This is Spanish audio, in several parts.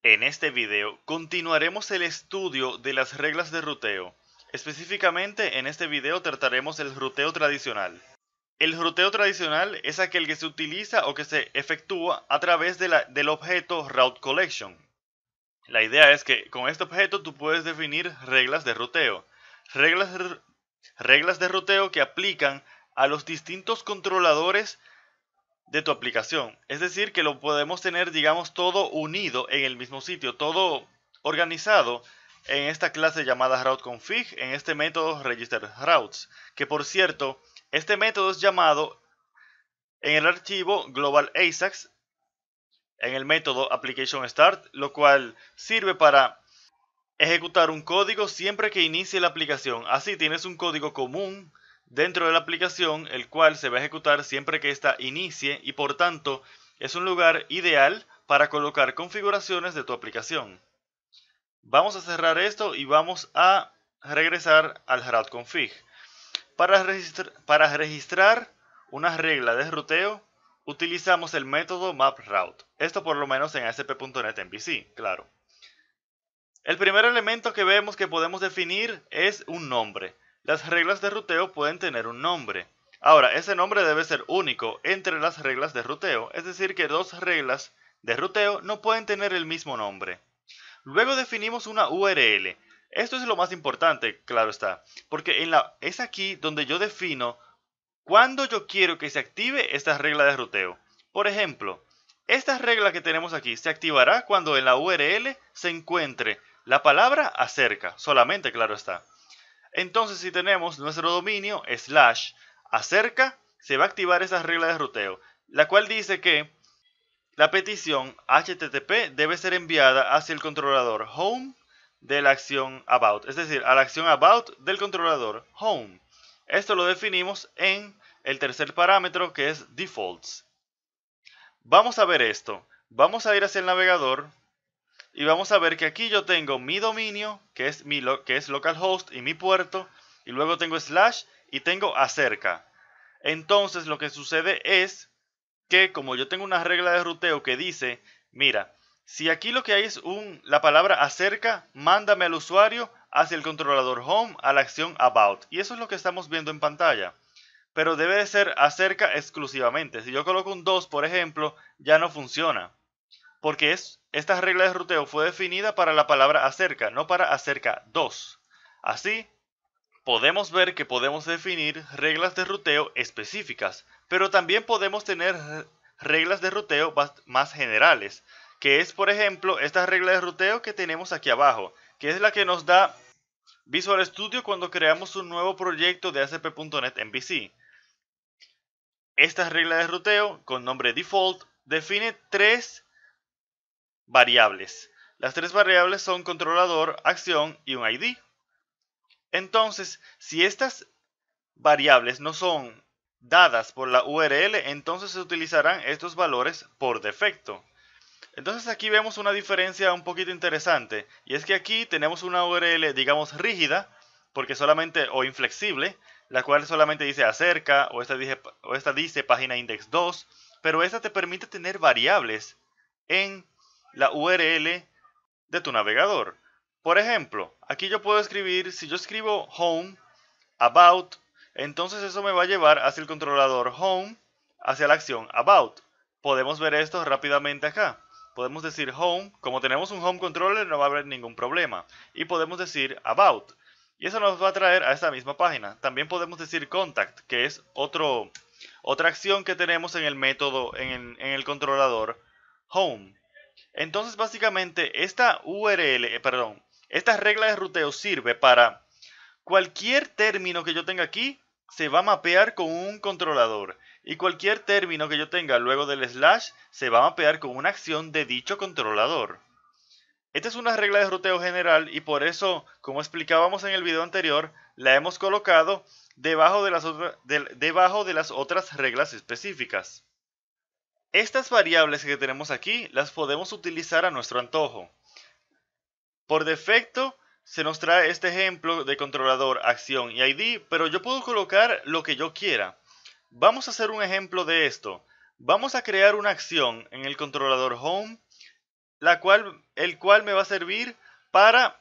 En este video continuaremos el estudio de las reglas de ruteo. Específicamente en este video trataremos el ruteo tradicional. El ruteo tradicional es aquel que se utiliza o que se efectúa a través del objeto Route Collection. La idea es que con este objeto tú puedes definir reglas de ruteo. Reglas de ruteo que aplican a los distintos controladores de tu aplicación. Es decir, que lo podemos tener, digamos, todo unido en el mismo sitio, todo organizado en esta clase llamada RouteConfig, en este método registerRoutes, que por cierto, este método es llamado en el archivo global ASAX, en el método application_start, lo cual sirve para ejecutar un código siempre que inicie la aplicación. Así tienes un código común dentro de la aplicación, el cual se va a ejecutar siempre que ésta inicie y por tanto es un lugar ideal para colocar configuraciones de tu aplicación. Vamos a cerrar esto y vamos a regresar al RouteConfig. Para registrar una regla de ruteo, utilizamos el método MapRoute. Esto por lo menos en ASP.NET MVC, claro. El primer elemento que vemos que podemos definir es un nombre. Las reglas de ruteo pueden tener un nombre. Ahora, ese nombre debe ser único entre las reglas de ruteo, es decir que dos reglas de ruteo no pueden tener el mismo nombre. Luego definimos una URL. Esto es lo más importante, claro está, porque es aquí donde yo defino cuándo yo quiero que se active esta regla de ruteo. Por ejemplo, esta regla que tenemos aquí se activará cuando en la URL se encuentre la palabra acerca, solamente, claro está. Entonces, si tenemos nuestro dominio /acerca, se va a activar esa regla de ruteo, la cual dice que la petición HTTP debe ser enviada hacia el controlador home de la acción about, es decir, a la acción about del controlador home. Esto lo definimos en el tercer parámetro, que es defaults. Vamos a ver esto. Vamos a ir hacia el navegador y vamos a ver que aquí yo tengo mi dominio, que es localhost, y mi puerto, y luego tengo slash y tengo acerca. Entonces lo que sucede es que como yo tengo una regla de ruteo que dice, mira, si aquí lo que hay es la palabra acerca, mándame al usuario hacia el controlador home a la acción about. Y eso es lo que estamos viendo en pantalla. Pero debe de ser acerca exclusivamente. Si yo coloco un 2, por ejemplo, ya no funciona. Porque esta regla de ruteo fue definida para la palabra acerca, no para acerca 2. Así, podemos ver que podemos definir reglas de ruteo específicas, pero también podemos tener reglas de ruteo más generales, que es, por ejemplo, esta regla de ruteo que tenemos aquí abajo, que es la que nos da Visual Studio cuando creamos un nuevo proyecto de ASP.NET MVC. Esta regla de ruteo, con nombre default, define tres variables. Las tres variables son controlador, acción y un ID. Entonces, si estas variables no son dadas por la URL, entonces se utilizarán estos valores por defecto. Entonces aquí vemos una diferencia un poquito interesante, y es que aquí tenemos una URL, digamos, rígida, porque solamente, o inflexible, la cual solamente dice acerca, o esta dice página index 2, pero esta te permite tener variables en la URL de tu navegador. Por ejemplo, aquí yo puedo escribir, si yo escribo home, about, entonces eso me va a llevar hacia el controlador home, hacia la acción about. Podemos ver esto rápidamente acá. Podemos decir home, como tenemos un home controller no va a haber ningún problema. Y podemos decir about. Y eso nos va a traer a esta misma página. También podemos decir contact, que es otra acción que tenemos en el método, en el controlador home. Entonces básicamente esta esta regla de ruteo sirve para cualquier término que yo tenga aquí se va a mapear con un controlador, y cualquier término que yo tenga luego del slash se va a mapear con una acción de dicho controlador. Esta es una regla de ruteo general y por eso, como explicábamos en el video anterior, la hemos colocado debajo de las otras reglas específicas. Estas variables que tenemos aquí las podemos utilizar a nuestro antojo. Por defecto se nos trae este ejemplo de controlador, acción y ID, pero yo puedo colocar lo que yo quiera. Vamos a hacer un ejemplo de esto. Vamos a crear una acción en el controlador home el cual me va a servir para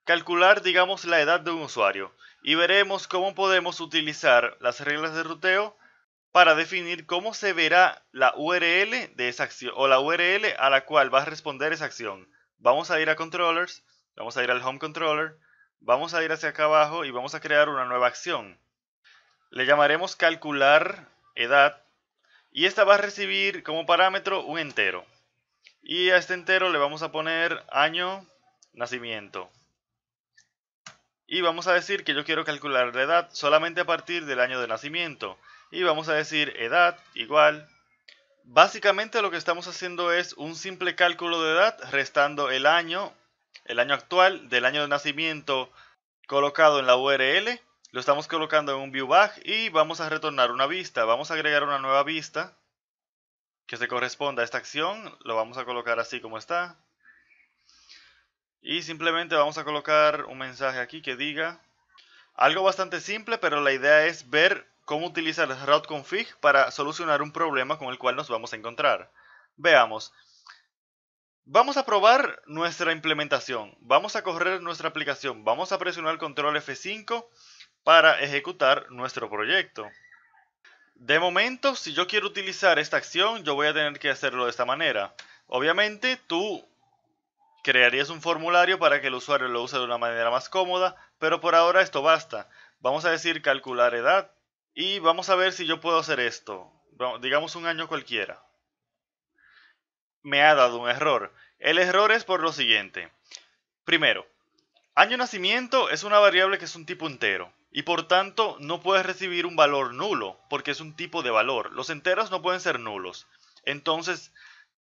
calcular, digamos, la edad de un usuario. Y veremos cómo podemos utilizar las reglas de ruteo para definir cómo se verá la URL de esa acción o la URL a la cual va a responder esa acción. Vamos a ir a controllers, vamos a ir al home controller, vamos a ir hacia acá abajo y vamos a crear una nueva acción. Le llamaremos calcular edad y esta va a recibir como parámetro un entero. Y a este entero le vamos a poner año nacimiento. Y vamos a decir que yo quiero calcular la edad solamente a partir del año de nacimiento. Y vamos a decir edad igual. Básicamente lo que estamos haciendo es un simple cálculo de edad restando el año actual del año de nacimiento colocado en la URL. Lo estamos colocando en un viewBag y vamos a retornar una vista. Vamos a agregar una nueva vista que se corresponda a esta acción. Lo vamos a colocar así como está. Y simplemente vamos a colocar un mensaje aquí que diga algo bastante simple, pero la idea es ver cómo utilizar el route config para solucionar un problema con el cual nos vamos a encontrar. Veamos. Vamos a probar nuestra implementación. Vamos a correr nuestra aplicación. Vamos a presionar el control F5 para ejecutar nuestro proyecto. De momento, si yo quiero utilizar esta acción, yo voy a tener que hacerlo de esta manera. Obviamente, tú crearías un formulario para que el usuario lo use de una manera más cómoda, pero por ahora esto basta. Vamos a decir calcular edad y vamos a ver si yo puedo hacer esto. Digamos un año cualquiera. Me ha dado un error. El error es por lo siguiente. Primero, año de nacimiento es una variable que es un tipo entero y por tanto no puede recibir un valor nulo porque es un tipo de valor. Los enteros no pueden ser nulos. Entonces,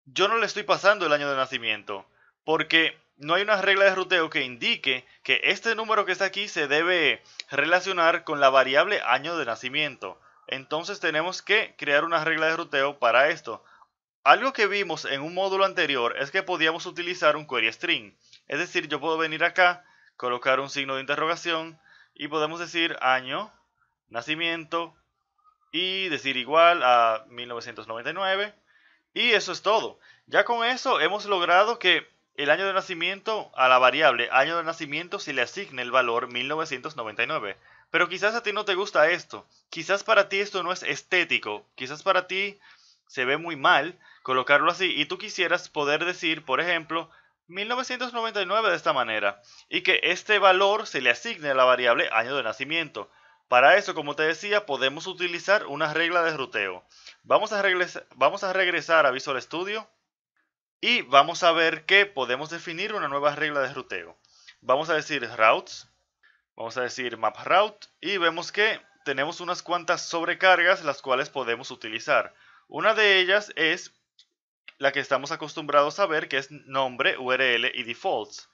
yo no le estoy pasando el año de nacimiento porque no hay una regla de ruteo que indique que este número que está aquí se debe relacionar con la variable año de nacimiento. Entonces tenemos que crear una regla de ruteo para esto. Algo que vimos en un módulo anterior es que podíamos utilizar un query string. Es decir, yo puedo venir acá, colocar un signo de interrogación y podemos decir año, nacimiento y decir igual a 1999. Y eso es todo. Ya con eso hemos logrado que el año de nacimiento a la variable año de nacimiento se le asigne el valor 1999. Pero quizás a ti no te gusta esto. Quizás para ti esto no es estético. Quizás para ti se ve muy mal colocarlo así y tú quisieras poder decir, por ejemplo, 1999 de esta manera y que este valor se le asigne a la variable año de nacimiento. Para eso, como te decía, podemos utilizar una regla de ruteo. Vamos a regresar a Visual Studio y vamos a ver que podemos definir una nueva regla de ruteo. Vamos a decir routes, vamos a decir map route y vemos que tenemos unas cuantas sobrecargas las cuales podemos utilizar. Una de ellas es la que estamos acostumbrados a ver, que es nombre, URL y defaults.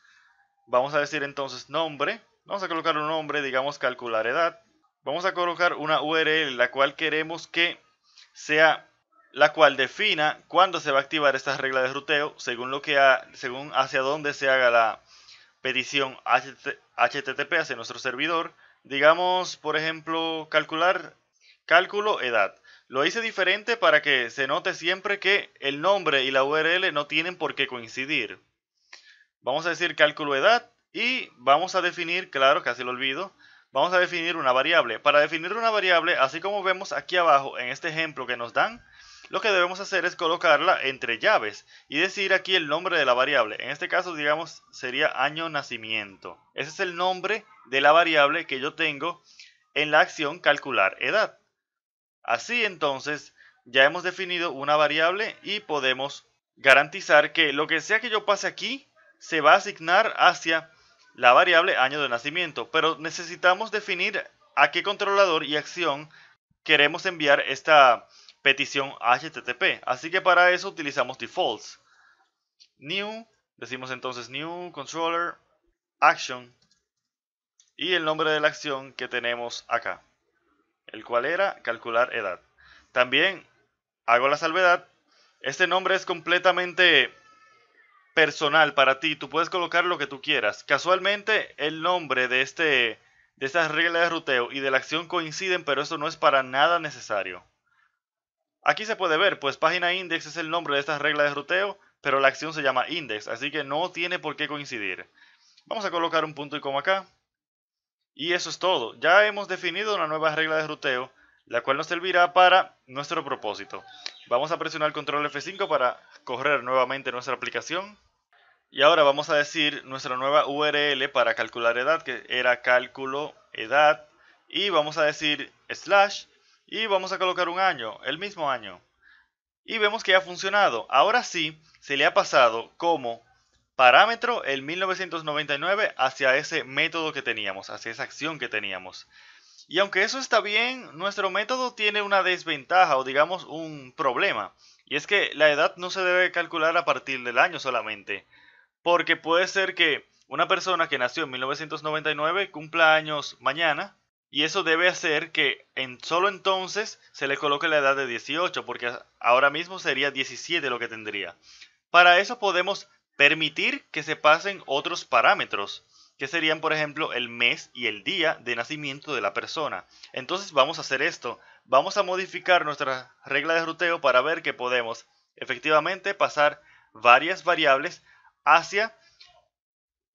Vamos a decir entonces nombre, vamos a colocar un nombre, digamos calcular edad. Vamos a colocar una URL la cual queremos que sea la cual defina cuándo se va a activar esta regla de ruteo según hacia dónde se haga la petición HTTP hacia nuestro servidor. Digamos, por ejemplo, cálculo edad. Lo hice diferente para que se note siempre que el nombre y la URL no tienen por qué coincidir. Vamos a decir cálculo edad y vamos a definir, claro, casi lo olvido, vamos a definir una variable. Para definir una variable, así como vemos aquí abajo en este ejemplo que nos dan, lo que debemos hacer es colocarla entre llaves y decir aquí el nombre de la variable. En este caso, digamos, sería año nacimiento. Ese es el nombre de la variable que yo tengo en la acción calcular edad. Así entonces, ya hemos definido una variable y podemos garantizar que lo que sea que yo pase aquí se va a asignar hacia la variable año de nacimiento. Pero necesitamos definir a qué controlador y acción queremos enviar esta petición HTTP. Así que para eso utilizamos defaults. New, decimos entonces new controller action y el nombre de la acción que tenemos acá, el cual era calcular edad. También hago la salvedad, este nombre es completamente personal para ti, tú puedes colocar lo que tú quieras. Casualmente el nombre de esta regla de ruteo y de la acción coinciden, pero eso no es para nada necesario. Aquí se puede ver, pues página index es el nombre de esta regla de ruteo, pero la acción se llama index, así que no tiene por qué coincidir. Vamos a colocar un punto y coma acá. Y eso es todo. Ya hemos definido una nueva regla de ruteo, la cual nos servirá para nuestro propósito. Vamos a presionar control F5 para correr nuevamente nuestra aplicación. Y ahora vamos a decir nuestra nueva URL para calcular edad, que era cálculo edad. Y vamos a decir slash y vamos a colocar un año, el mismo año. Y vemos que ha funcionado. Ahora sí, se le ha pasado como parámetro el 1999 hacia ese método que teníamos, hacia esa acción que teníamos. Y aunque eso está bien, nuestro método tiene una desventaja o digamos un problema. Y es que la edad no se debe calcular a partir del año solamente. Porque puede ser que una persona que nació en 1999 cumpla años mañana. Y eso debe hacer que solo entonces se le coloque la edad de 18, porque ahora mismo sería 17 lo que tendría. Para eso podemos permitir que se pasen otros parámetros, que serían por ejemplo el mes y el día de nacimiento de la persona. Entonces vamos a hacer esto, vamos a modificar nuestra regla de ruteo para ver que podemos efectivamente pasar varias variables hacia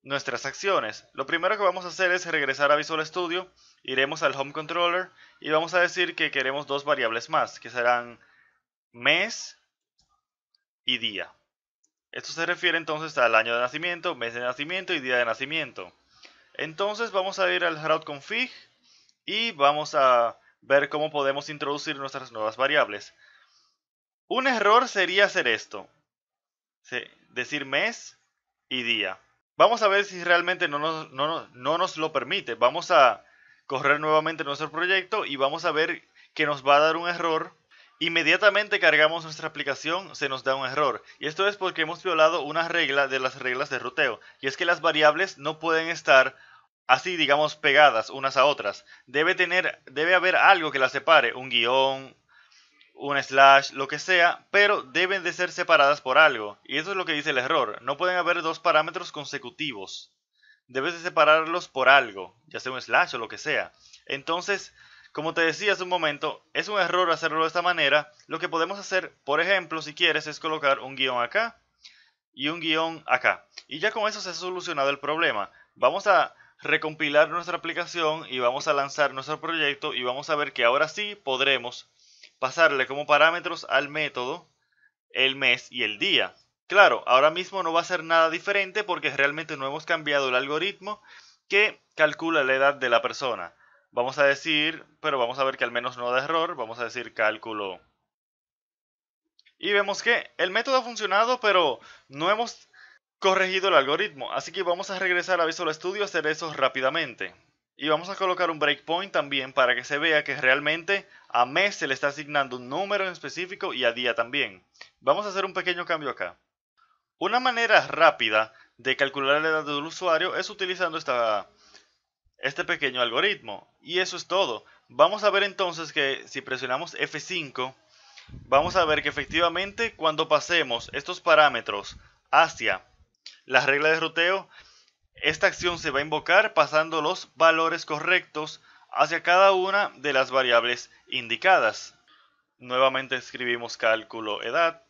nuestras acciones. Lo primero que vamos a hacer es regresar a Visual Studio, iremos al Home Controller y vamos a decir que queremos dos variables más, que serán mes y día. Esto se refiere entonces al año de nacimiento, mes de nacimiento y día de nacimiento. Entonces vamos a ir al route config y vamos a ver cómo podemos introducir nuestras nuevas variables. Un error sería hacer esto, decir mes y día. Vamos a ver si realmente no nos lo permite. Vamos a correr nuevamente nuestro proyecto y vamos a ver que nos va a dar un error. Inmediatamente cargamos nuestra aplicación, se nos da un error. Y esto es porque hemos violado una regla de las reglas de ruteo. Y es que las variables no pueden estar así, digamos, pegadas unas a otras. Debe haber algo que las separe, un guión, un slash, lo que sea, pero deben de ser separadas por algo. Y eso es lo que dice el error. No pueden haber dos parámetros consecutivos. Debes de separarlos por algo, ya sea un slash o lo que sea. Entonces, como te decía hace un momento, es un error hacerlo de esta manera. Lo que podemos hacer, por ejemplo, si quieres, es colocar un guión acá y un guión acá. Y ya con eso se ha solucionado el problema. Vamos a recompilar nuestra aplicación y vamos a lanzar nuestro proyecto y vamos a ver que ahora sí podremos pasarle como parámetros al método el mes y el día. Claro, ahora mismo no va a ser nada diferente porque realmente no hemos cambiado el algoritmo que calcula la edad de la persona. Vamos a decir, pero vamos a ver que al menos no da error, vamos a decir cálculo. Y vemos que el método ha funcionado, pero no hemos corregido el algoritmo. Así que vamos a regresar a Visual Studio a hacer eso rápidamente. Y vamos a colocar un breakpoint también para que se vea que realmente a mes se le está asignando un número en específico y a día también. Vamos a hacer un pequeño cambio acá. Una manera rápida de calcular la edad del usuario es utilizando este pequeño algoritmo. Y eso es todo. Vamos a ver entonces que si presionamos F5, vamos a ver que efectivamente cuando pasemos estos parámetros hacia la regla de ruteo, esta acción se va a invocar pasando los valores correctos hacia cada una de las variables indicadas. Nuevamente escribimos cálculo edad.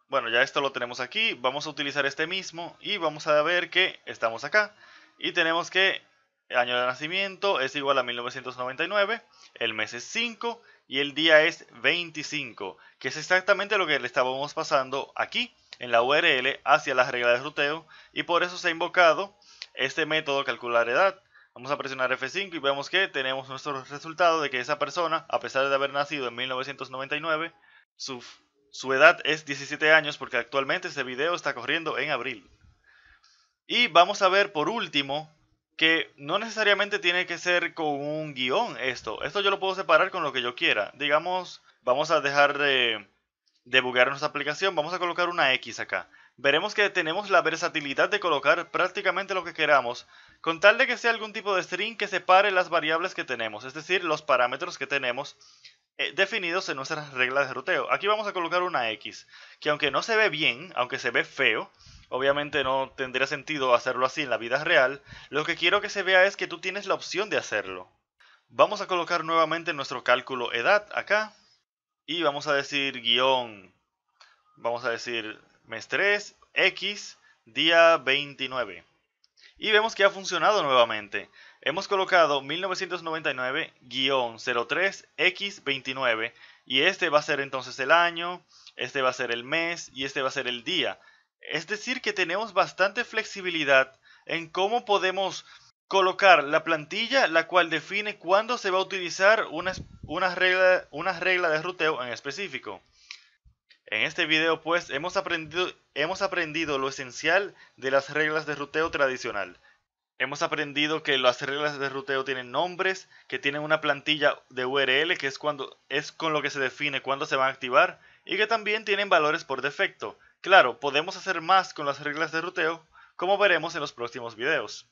Bueno, ya esto lo tenemos aquí. Vamos a utilizar este mismo y vamos a ver que estamos acá. Y tenemos que el año de nacimiento es igual a 1999, el mes es 5 y el día es 25, que es exactamente lo que le estábamos pasando aquí en la URL hacia la regla de ruteo y por eso se ha invocado este método calcular edad. Vamos a presionar F5 y vemos que tenemos nuestro resultado de que esa persona, a pesar de haber nacido en 1999, su edad es 17 años porque actualmente este video está corriendo en abril. Y vamos a ver por último que no necesariamente tiene que ser con un guión esto. Esto yo lo puedo separar con lo que yo quiera. Digamos, vamos a dejar de debugar nuestra aplicación, vamos a colocar una X acá. Veremos que tenemos la versatilidad de colocar prácticamente lo que queramos, con tal de que sea algún tipo de string que separe las variables que tenemos, es decir, los parámetros que tenemos definidos en nuestras reglas de ruteo. Aquí vamos a colocar una X, que aunque no se ve bien, aunque se ve feo, obviamente no tendría sentido hacerlo así en la vida real, lo que quiero que se vea es que tú tienes la opción de hacerlo. Vamos a colocar nuevamente nuestro cálculo edad acá. Y vamos a decir guión, vamos a decir mes 3 X día 29. Y vemos que ha funcionado nuevamente. Hemos colocado 1999-03X29 y este va a ser entonces el año, este va a ser el mes y este va a ser el día. Es decir que tenemos bastante flexibilidad en cómo podemos colocar la plantilla, la cual define cuándo se va a utilizar una regla de ruteo en específico. En este video pues hemos aprendido lo esencial de las reglas de ruteo tradicional. Hemos aprendido que las reglas de ruteo tienen nombres, que tienen una plantilla de URL, que es con lo que se define cuándo se van a activar, y que también tienen valores por defecto. Claro, podemos hacer más con las reglas de ruteo, como veremos en los próximos videos.